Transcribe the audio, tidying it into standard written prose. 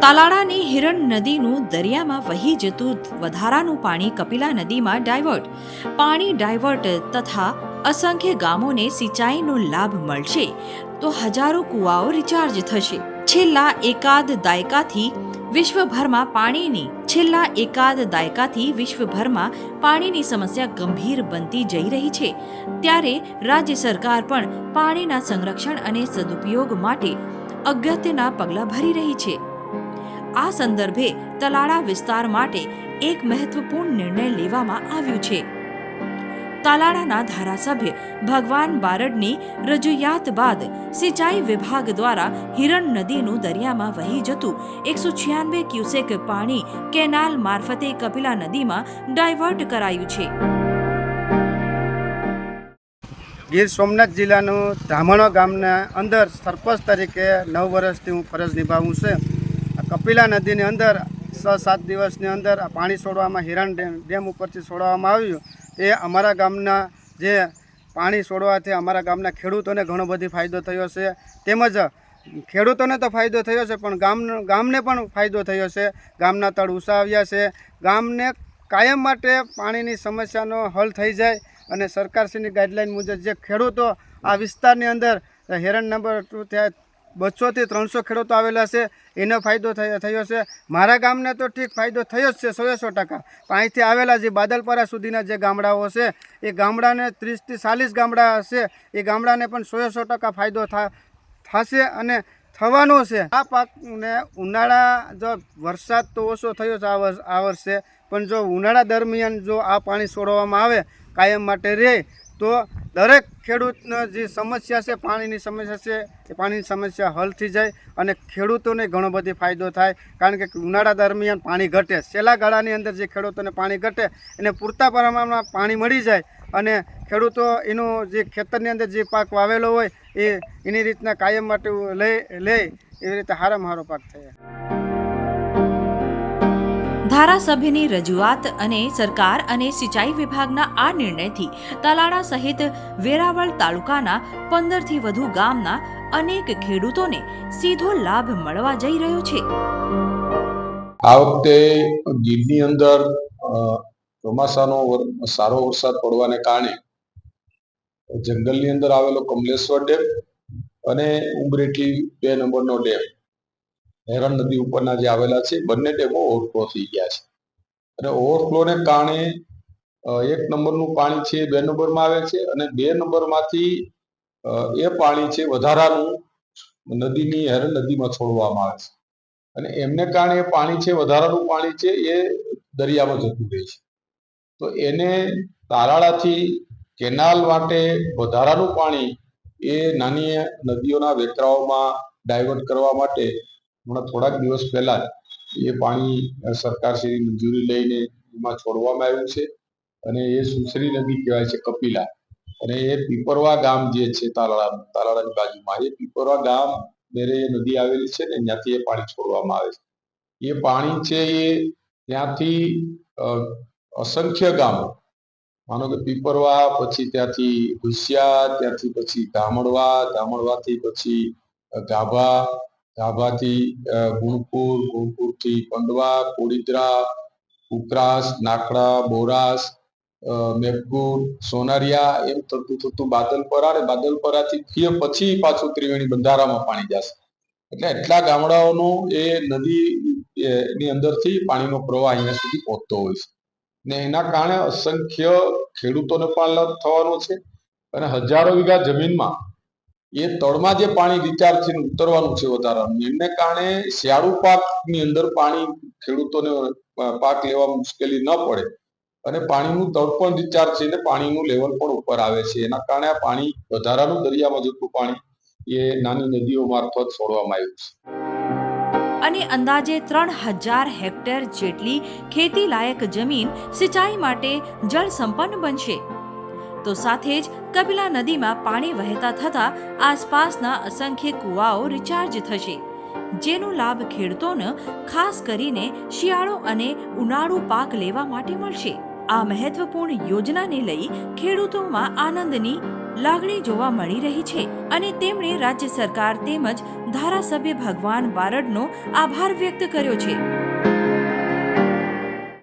તાલાળાની હિરણ નદીનું દરિયામાં વહી જતું વધારાનું પાણી કપિલા નદીમાં ડાયવર્ટ. પાણી ડાયવર્ટ તથા અસંખ્ય ગામોને સિંચાઈનો લાભ મળશે તો હજારો કુવાઓ રિચાર્જ થશે. છેલ્લા એકાદ દાયકાથી વિશ્વભરમાં પાણીની સમસ્યા ગંભીર બનતી જઈ રહી છે. ત્યારે રાજ્ય સરકાર પણ પાણીના સંરક્ષણ અને સદુપયોગ માટે અગત્યના પગલાં ભરી રહી છે. આ સંદર્ભે તાલાળા વિસ્તાર માટે એક મહત્વપૂર્ણ નિર્ણય લેવામાં આવ્યો છે. તાલાળાના ધારાસભ્ય ભગવાન બારડની રજૂઆત બાદ સિંચાઈ વિભાગ દ્વારા હિરણ નદીનું દરિયામાં વહી જતું 196 ક્યુસેક પાણી કેનાલ મારફતે કપિલા નદીમાં ડાયવર્ટ કરાયું છે. ગીર સોમનાથ જિલ્લાનું ધામણો ગામના અંદર સરપંચ તરીકે 9 વર્ષથી હું ફરજ નિભાવું છું. કપિલા નદીની અંદર 6-7 દિવસની અંદર પાણી છોડવામાં હિરણ ડેમ ઉપરથી છોડવામાં આવ્યું. એ અમારા ગામના જે પાણી છોડવાથી અમારા ગામના ખેડૂતોને ઘણો બધી ફાયદો થયો છે. તેમજ ખેડૂતોને તો ફાયદો થયો છે પણ ગામને પણ ફાયદો થયો છે. ગામના તળ ઊંચા આવ્યા છે. ગામને કાયમ માટે પાણીની સમસ્યાનો હલ થઈ જાય અને સરકારશ્રીની ગાઈડલાઈન મુજબ જે ખેડૂતો આ વિસ્તારની અંદર હેરણ નંબર 2 ત્યાં 200 થી 300 ખેડૂતો આવેલા છે એનો ફાયદો થયો છે. મારા ગામને તો ઠીક ફાયદો થયો જ છે 100%. અહીંથી આવેલા જે બાદલપરા સુધીના જે ગામડાઓ છે એ ગામડાને 30 થી 40 ગામડા છે એ ગામડાને પણ 100% ફાયદો થશે અને થવાનો છે. આ પાકને ઉનાળા જો વરસાદ તો ઓછો થયો છે આ વર્ષે, પણ જો ઉનાળા દરમિયાન જો આ પાણી છોડવામાં આવે કાયમ માટે રહે તો દરેક ખેડૂતનો જે સમસ્યા છે પાણીની સમસ્યા છે એ પાણીની સમસ્યા હલ થઈ જાય અને ખેડૂતોને ઘણો બધી ફાયદો થાય. કારણ કે ઉનાળા દરમિયાન પાણી ઘટે, છેલ્લા ગાળાની અંદર જે ખેડૂતોને પાણી ઘટે એને પૂરતા પ્રમાણમાં પાણી મળી જાય અને ખેડૂતો એનું જે ખેતરની અંદર જે પાક વાવેલો હોય એની રીતના કાયમ માટે લે એવી રીતે સારામાં સારો પાક થાય. ધારાસભ્યની રજૂઆત અને સરકાર અને સિંચાઈ વિભાગના આ નિર્ણયથી તાલાળા સહિત વેરાવળ તાલુકાના 15 થી વધુ ગામના અનેક ખેડૂતોને સીધો લાભ મળવા જઈ રહ્યો છે. આ વખતે ગીરની અંદર ચોમાસાનો સારો વરસાદ પડવાને કારણે જંગલની અંદર આવેલો કમલેશ્વર ડેમ અને ઉમરેઠી 2 નંબરનો ડેમ હેરણ નદી ઉપરના જે આવેલા છે બંને ડેમો ઓવરફ્લો થઈ ગયા છે. અને ઓવરફ્લોને કારણે 1 નંબરનું પાણી છે 2 નંબરમાં આવે છે અને 2 નંબરમાંથી એ પાણી છે વધારાનું નદીની હેરણ નદીમાં છોડવામાં આવે છે અને એમને કારણે એ પાણી છે વધારાનું પાણી છે એ દરિયામાં જતું રહે છે. તો એને તાલાળાથી કેનાલ માટે વધારાનું પાણી એ નાની નદીઓના વેતરાઓમાં ડાયવર્ટ કરવા માટે હમણાં થોડાક દિવસ પહેલા એ પાણી સરકારશ્રીની મંજૂરી લઈને એમાં છોડવામાં આવ્યું છે અને એ સુસરી નદી કહેવાય છે કપિલા. અને એ પીપરવા ગામ જે છે તાલાળાની બાજુમાં એ પીપરવા ગામ મેરે એ નદી આવેલી છે ને ત્યાંથી એ પાણી છોડવામાં આવે છે. એ પાણી છે એ ત્યાંથી અસંખ્ય ગામો, માનો કે પીપરવા, પછી ત્યાંથી હુશિયાર, ત્યાંથી પછી ધામણવાથી પછી ગાભાથી ગુણપુરથી પંડવા, કોડીદરા, ઉકરાસ, નાખડા, બોરાસ, મેઘપુર, સોનારિયા એમ થતું બાદલપરા અને બાદલપરાથી પછી પાછું ત્રિવેણી બંધારામાં પાણી જશે. એટલે એટલા ગામડાઓનો એ નદીની અંદરથી પાણીનો પ્રવાહ અહીંયા સુધી પહોંચતો હોય છે ને એના કારણે અસંખ્ય ખેડૂતોને પણ લાભ થવાનો છે અને હજારો વીઘા જમીનમાં એ તળમાં જે પાણી રિચાર્જ થઈને ઉતરવાનું છે વધારાનું, એમને કારણે શિયાળુ પાકની અંદર પાણી ખેડૂતોને પાક લેવામાં મુશ્કેલી ન પડે અને પાણીનું તળ પણ રિચાર્જ થઈને પાણીનું લેવલ પણ ઉપર આવે છે. એના કારણે આ પાણી વધારાનું દરિયામાં જતું પાણી એ નાની નદીઓ મારફત છોડવામાં આવ્યું છે. અને અંદાજે 3000 હેક્ટર જેટલી ખેતી લાયક જમીન સિંચાઈ માટે જળ સંપન્ન બનશે. તો સાથે જ કપિલા નદીમાં પાણી વહેતા થતા આસપાસના અસંખ્ય કુવાઓ રિચાર્જ થશે, જેનો લાભ ખેડૂતોને ખાસ કરીને શિયાળો અને ઉનાળુ પાક લેવા માટે મળશે. આ મહત્વપૂર્ણ યોજનાને લઈ ખેડૂતોમાં આનંદની લાગણી જોવા મળી રહી છે અને તેમણે રાજ્ય સરકાર તેમજ ધારાસભ્ય ભગવાન બારડનો આભાર વ્યક્ત કર્યો છે.